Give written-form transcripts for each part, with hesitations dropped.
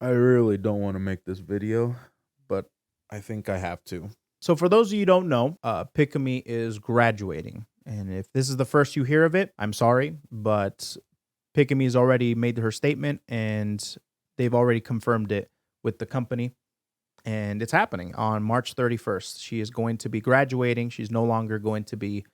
I really don't want to make this video, but I think I have to. So for those of you who don't know, Pikami is graduating. And if this is the first you hear of it, I'm sorry, but Pikami's already made her statement and they've already confirmed it with the company. And it's happening on March 31st. She is going to be graduating. She's no longer going to be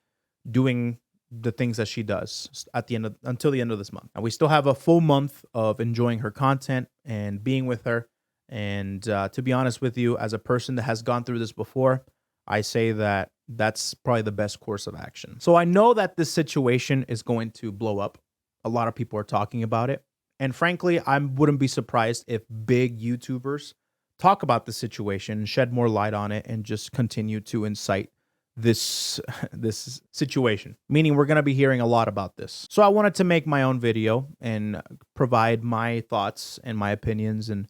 doing the things that she does at the end of until the end of this month. And we still have a full month of enjoying her content and being with her. And to be honest with you, as a person that has gone through this before, I say that that's probably the best course of action. So I know that this situation is going to blow up. A lot of people are talking about it. And frankly, I wouldn't be surprised if big YouTubers talk about the situation, shed more light on it, and just continue to incite this situation, meaning we're going to be hearing a lot about this. So I wanted to make my own video and provide my thoughts and my opinions and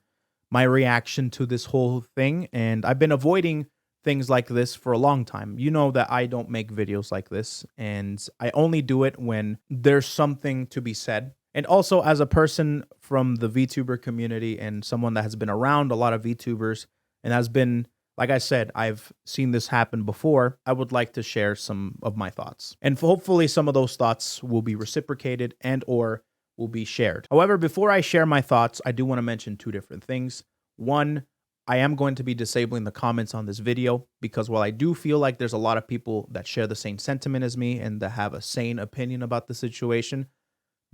my reaction to this whole thing. And I've been avoiding things like this for a long time. You know that I don't make videos like this, and I only do it when there's something to be said. And also, as a person from the VTuber community and someone that has been around a lot of VTubers and has been, like I said, I've seen this happen before, I would like to share some of my thoughts. And hopefully some of those thoughts will be reciprocated and or will be shared. However, before I share my thoughts, I do want to mention two different things. One, I am going to be disabling the comments on this video because while I do feel like there's a lot of people that share the same sentiment as me and that have a sane opinion about the situation,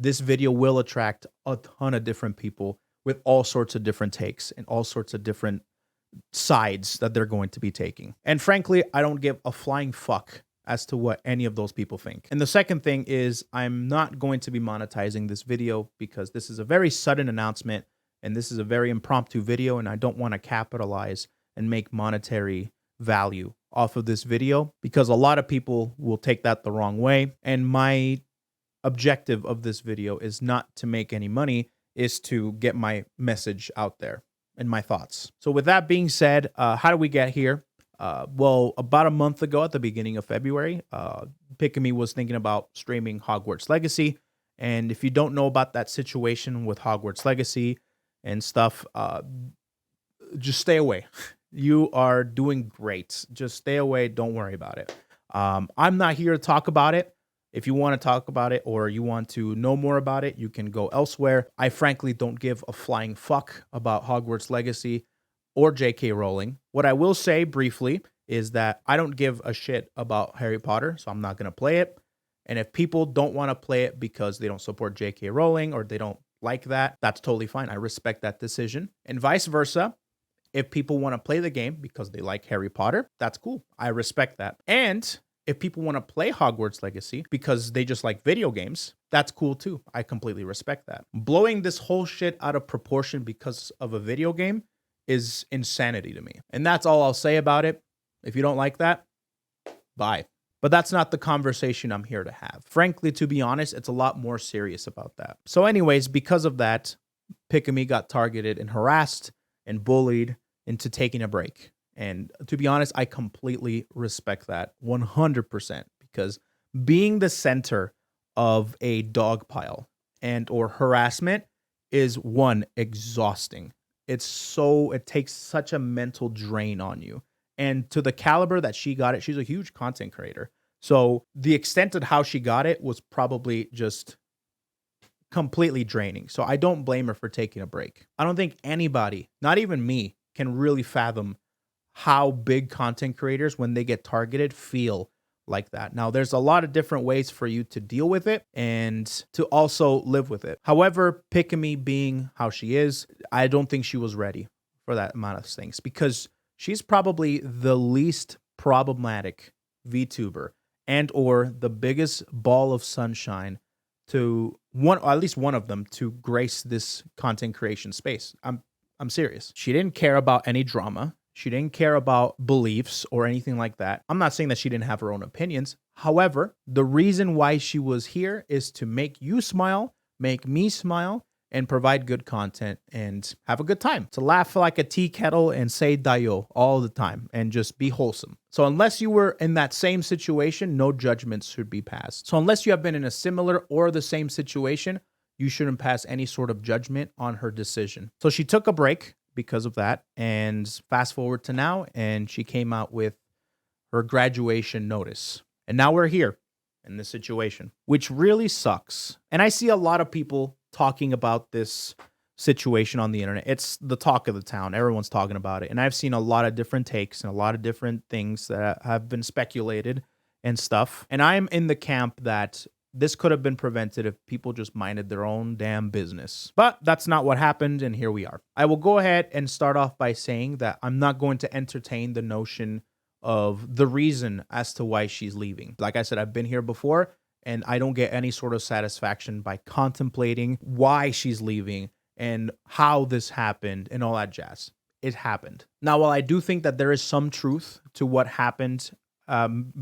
this video will attract a ton of different people with all sorts of different takes and all sorts of different sides that they're going to be taking. And frankly, I don't give a flying fuck as to what any of those people think. And the second thing is I'm not going to be monetizing this video because this is a very sudden announcement and this is a very impromptu video and I don't want to capitalize and make monetary value off of this video because a lot of people will take that the wrong way. And my objective of this video is not to make any money, is to get my message out there and my thoughts. So with that being said, how do we get here? Well, about a month ago at the beginning of February, Pikami was thinking about streaming Hogwarts Legacy. And if you don't know about that situation with Hogwarts Legacy and stuff, just stay away. You are doing great. Just stay away. Don't worry about it. I'm not here to talk about it. If you want to talk about it or you want to know more about it, you can go elsewhere. I frankly don't give a flying fuck about Hogwarts Legacy or J.K. Rowling. What I will say briefly is that I don't give a shit about Harry Potter, so I'm not going to play it. And if people don't want to play it because they don't support J.K. Rowling or they don't like that, that's totally fine. I respect that decision. And vice versa. If people want to play the game because they like Harry Potter, that's cool. I respect that. And if people want to play Hogwarts Legacy because they just like video games, that's cool too. I completely respect that. Blowing this whole shit out of proportion because of a video game is insanity to me. And that's all I'll say about it. If you don't like that, bye. But that's not the conversation I'm here to have. Frankly, to be honest, it's a lot more serious about that. So anyways, because of that, Pikami got targeted and harassed and bullied into taking a break. And to be honest, I completely respect that 100% because being the center of a dog pile and or harassment is one, exhausting. It takes such a mental drain on you. And to the caliber that she got it, she's a huge content creator. So the extent of how she got it was probably just completely draining. So I don't blame her for taking a break. I don't think anybody, not even me, can really fathom how big content creators, when they get targeted, feel like that. Now, there's a lot of different ways for you to deal with it and to also live with it. However, Pikami being how she is, I don't think she was ready for that amount of things because she's probably the least problematic VTuber and or the biggest ball of sunshine to one, or at least one of them, to grace this content creation space. I'm serious. She didn't care about any drama. She didn't care about beliefs or anything like that. I'm not saying that she didn't have her own opinions. However, the reason why she was here is to make you smile, make me smile, and provide good content and have a good time. To laugh like a tea kettle and say dayo all the time and just be wholesome. So unless you were in that same situation, no judgments should be passed. So unless you have been in a similar or the same situation, you shouldn't pass any sort of judgment on her decision. So she took a break because of that. And fast forward to now, and she came out with her graduation notice. And now we're here in this situation, which really sucks. And I see a lot of people talking about this situation on the internet. It's the talk of the town. Everyone's talking about it. And I've seen a lot of different takes and a lot of different things that have been speculated and stuff. And I'm in the camp that this could have been prevented if people just minded their own damn business. But that's not what happened, and here we are. I will go ahead and start off by saying that I'm not going to entertain the notion of the reason as to why she's leaving. Like I said, I've been here before, and I don't get any sort of satisfaction by contemplating why she's leaving and how this happened and all that jazz. It happened. Now, while I do think that there is some truth to what happened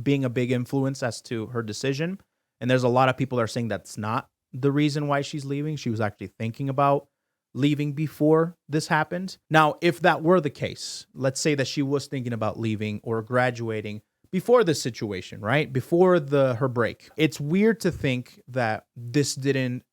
being a big influence as to her decision, and there's a lot of people that are saying that's not the reason why she's leaving. She was actually thinking about leaving before this happened. Now, if that were the case, let's say that she was thinking about leaving or graduating before this situation, right? Before her break. It's weird to think that this didn't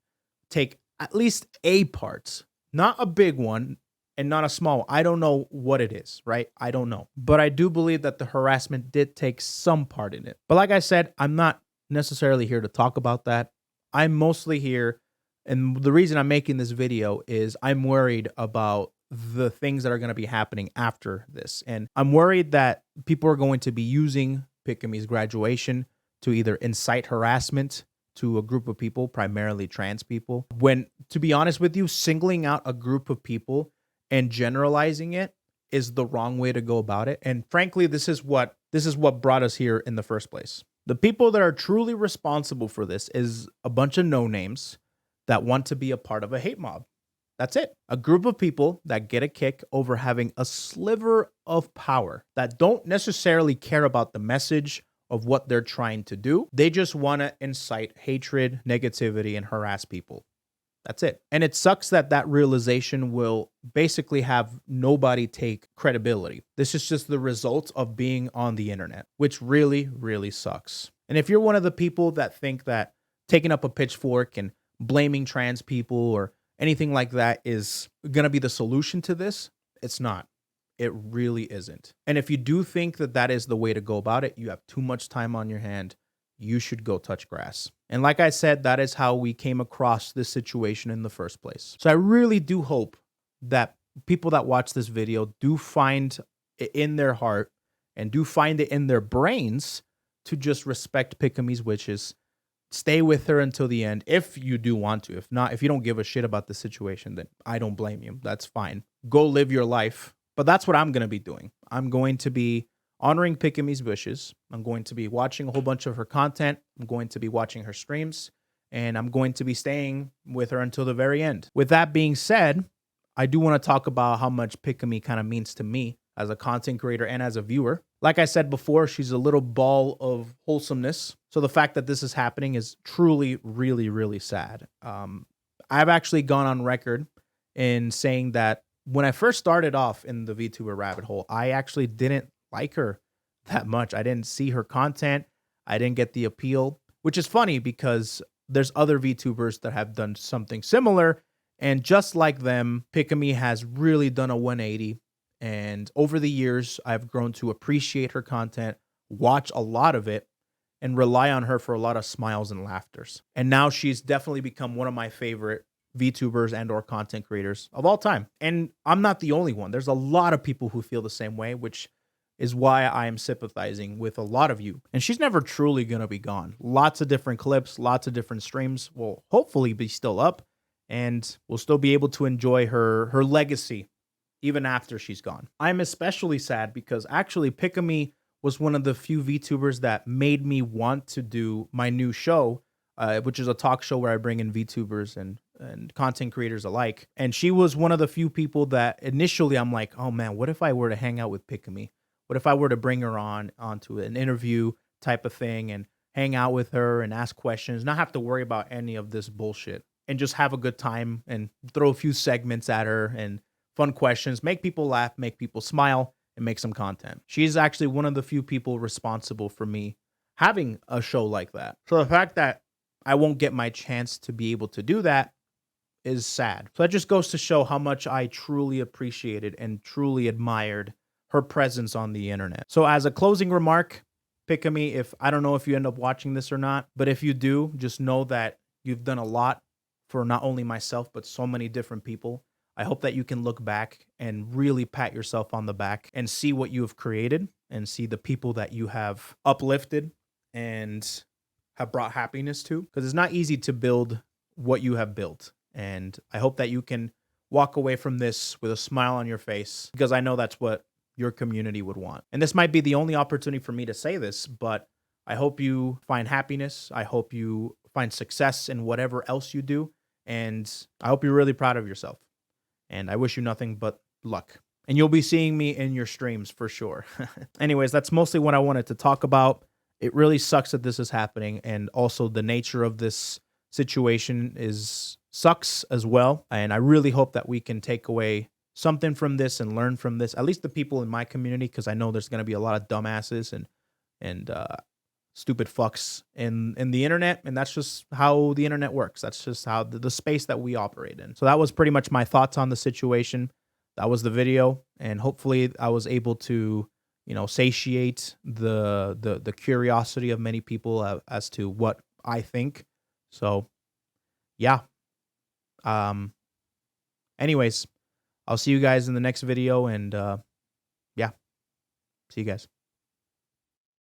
take at least a part, not a big one and not a small one. I don't know what it is, right? I don't know. But I do believe that the harassment did take some part in it. But like I said, I'm not necessarily here to talk about that. I'm mostly here, and the reason I'm making this video is I'm worried about the things that are going to be happening after this. And I'm worried that people are going to be using Pikamee's graduation to either incite harassment to a group of people, primarily trans people, when, to be honest with you, singling out a group of people and generalizing it is the wrong way to go about it. And frankly, this is what brought us here in the first place. The people that are truly responsible for this is a bunch of no-names that want to be a part of a hate mob. That's it. A group of people that get a kick over having a sliver of power, that don't necessarily care about the message of what they're trying to do. They just want to incite hatred, negativity, and harass people. That's it. And it sucks that that realization will basically have nobody take credibility. This is just the result of being on the internet, which really, really sucks. And if you're one of the people that think that taking up a pitchfork and blaming trans people or anything like that is going to be the solution to this, it's not. It really isn't. And if you do think that that is the way to go about it, you have too much time on your hand. You should go touch grass. And like I said, that is how we came across this situation in the first place. So I really do hope that people that watch this video do find it in their heart and do find it in their brains to just respect Pikamee's wishes. Stay with her until the end if you do want to. If not, if you don't give a shit about the situation, then I don't blame you. That's fine. Go live your life. But that's what I'm going to be doing. I'm going to be honoring Pikamee's wishes. I'm going to be watching a whole bunch of her content. I'm going to be watching her streams. And I'm going to be staying with her until the very end. With that being said, I do want to talk about how much Pikamee kind of means to me as a content creator and as a viewer. Like I said before, she's a little ball of wholesomeness. So the fact that this is happening is truly, really, really sad. I've actually gone on record in saying that when I first started off in the VTuber rabbit hole, I actually didn't like her that much. I didn't see her content. I didn't get the appeal, which is funny because there's other VTubers that have done something similar. And just like them, Pikamee has really done a 180. And over the years, I've grown to appreciate her content, watch a lot of it, and rely on her for a lot of smiles and laughters. And now she's definitely become one of my favorite VTubers and or content creators of all time. And I'm not the only one. There's a lot of people who feel the same way, which is why I am sympathizing with a lot of you. And she's never truly going to be gone. Lots of different clips, lots of different streams will hopefully be still up, and we'll still be able to enjoy her legacy even after she's gone. I'm especially sad because actually Pikamee was one of the few VTubers that made me want to do my new show, which is a talk show where I bring in VTubers and content creators alike. And she was one of the few people that initially I'm like, oh man, what if I were to hang out with Pikamee? What if I were to bring her onto an interview type of thing and hang out with her and ask questions, not have to worry about any of this bullshit, and just have a good time and throw a few segments at her and fun questions, make people laugh, make people smile, and make some content. She's actually one of the few people responsible for me having a show like that. So the fact that I won't get my chance to be able to do that is sad. So that just goes to show how much I truly appreciated and truly admired her presence on the internet. So as a closing remark, Pikami, if I don't know if you end up watching this or not, but if you do, just know that you've done a lot for not only myself, but so many different people. I hope that you can look back and really pat yourself on the back and see what you have created and see the people that you have uplifted and have brought happiness to. Because it's not easy to build what you have built. And I hope that you can walk away from this with a smile on your face, because I know that's what your community would want. And this might be the only opportunity for me to say this, but I hope you find happiness. I hope you find success in whatever else you do. And I hope you're really proud of yourself. And I wish you nothing but luck. And you'll be seeing me in your streams for sure. Anyways, that's mostly what I wanted to talk about. It really sucks that this is happening. And also the nature of this situation sucks as well. And I really hope that we can take away something from this and learn from this, at least the people in my community, because I know there's going to be a lot of dumbasses and stupid fucks in the internet, and that's just how the internet works. That's just how the space that we operate in. So that was pretty much my thoughts on the situation. That was the video, and hopefully I was able to, satiate the curiosity of many people as to what I think. So, yeah. Anyways, I'll see you guys in the next video, and yeah, see you guys.